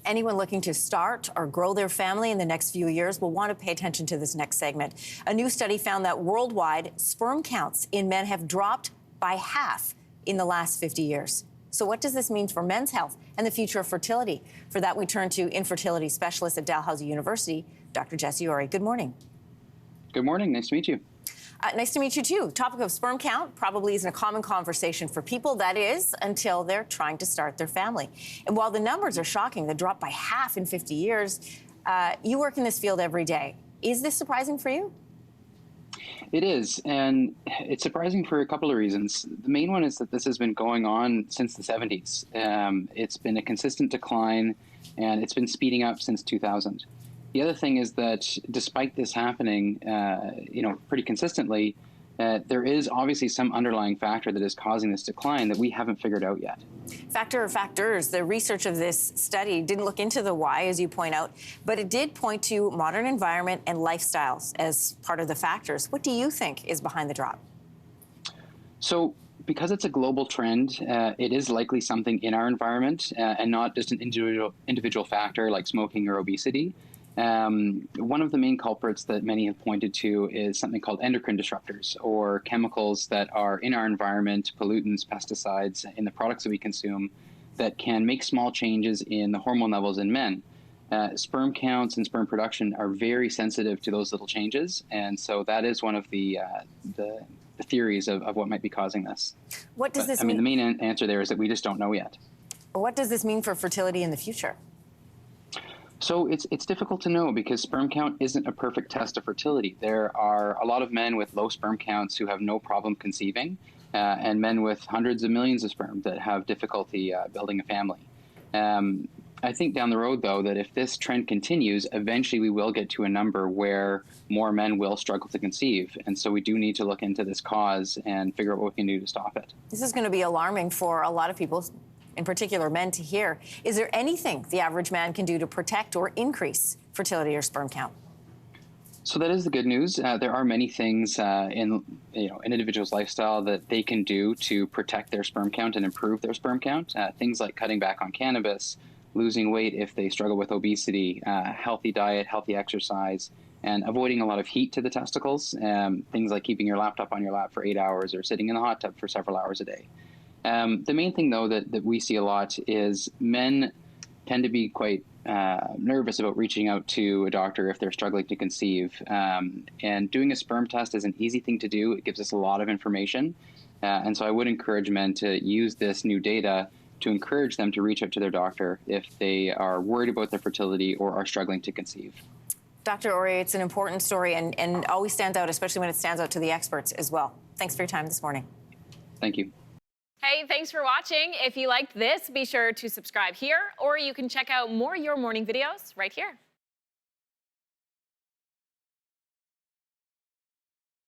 Anyone looking to start or grow their family in the next few years will want to pay attention to this next segment. A new study found that worldwide sperm counts in men have dropped by half in the last 50 years. So what does this mean for men's health and the future of fertility? For that, we turn to infertility specialist at Dalhousie University, Dr. Jesse Ori. Good morning. Good morning. Nice to meet you. Nice to meet you, too. Topic of sperm count probably isn't a common conversation for people, that is, until they're trying to start their family. And while the numbers are shocking, the drop by half in 50 years, you work in this field every day. Is this surprising for you? It is, and it's surprising for a couple of reasons. The main one is that this has been going on since the 70s. It's been a consistent decline, and it's been speeding up since 2000. The other thing is that despite this happening, pretty consistently, there is obviously some underlying factor that is causing this decline that we haven't figured out yet. Factor or factors, the research of this study didn't look into the why, as you point out, but it did point to modern environment and lifestyles as part of the factors. What do you think is behind the drop? So, because it's a global trend, it is likely something in our environment and not just an individual factor like smoking or obesity. One of the main culprits that many have pointed to is something called endocrine disruptors, or chemicals that are in our environment, pollutants, pesticides, in the products that we consume that can make small changes in the hormone levels in men. Sperm counts and sperm production are very sensitive to those little changes, and so that is one of the theories of what might be causing this. What does this mean? The main answer there is that we just don't know yet. What does this mean for fertility in the future? So it's difficult to know because sperm count isn't a perfect test of fertility. There are a lot of men with low sperm counts who have no problem conceiving, and men with hundreds of millions of sperm that have difficulty building a family. I think down the road, though, that if this trend continues, eventually we will get to a number where more men will struggle to conceive. And so we do need to look into this cause and figure out what we can do to stop it. This is going to be alarming for a lot of people, in particular men, to hear. Is there anything the average man can do to protect or increase fertility or sperm count? So that is the good news. There are many things in an individual's lifestyle that they can do to protect their sperm count and improve their sperm count. Things like cutting back on cannabis, losing weight if they struggle with obesity, healthy diet, healthy exercise, and avoiding a lot of heat to the testicles. Things like keeping your laptop on your lap for 8 hours or sitting in the hot tub for several hours a day. The main thing, though, that we see a lot is men tend to be quite nervous about reaching out to a doctor if they're struggling to conceive. And doing a sperm test is an easy thing to do. It gives us a lot of information. And so I would encourage men to use this new data to encourage them to reach out to their doctor if they are worried about their fertility or are struggling to conceive. Dr. Ori, it's an important story and always stands out, especially when it stands out to the experts as well. Thanks for your time this morning. Thank you. Hey, thanks for watching. If you liked this, be sure to subscribe here, or you can check out more Your Morning videos right here.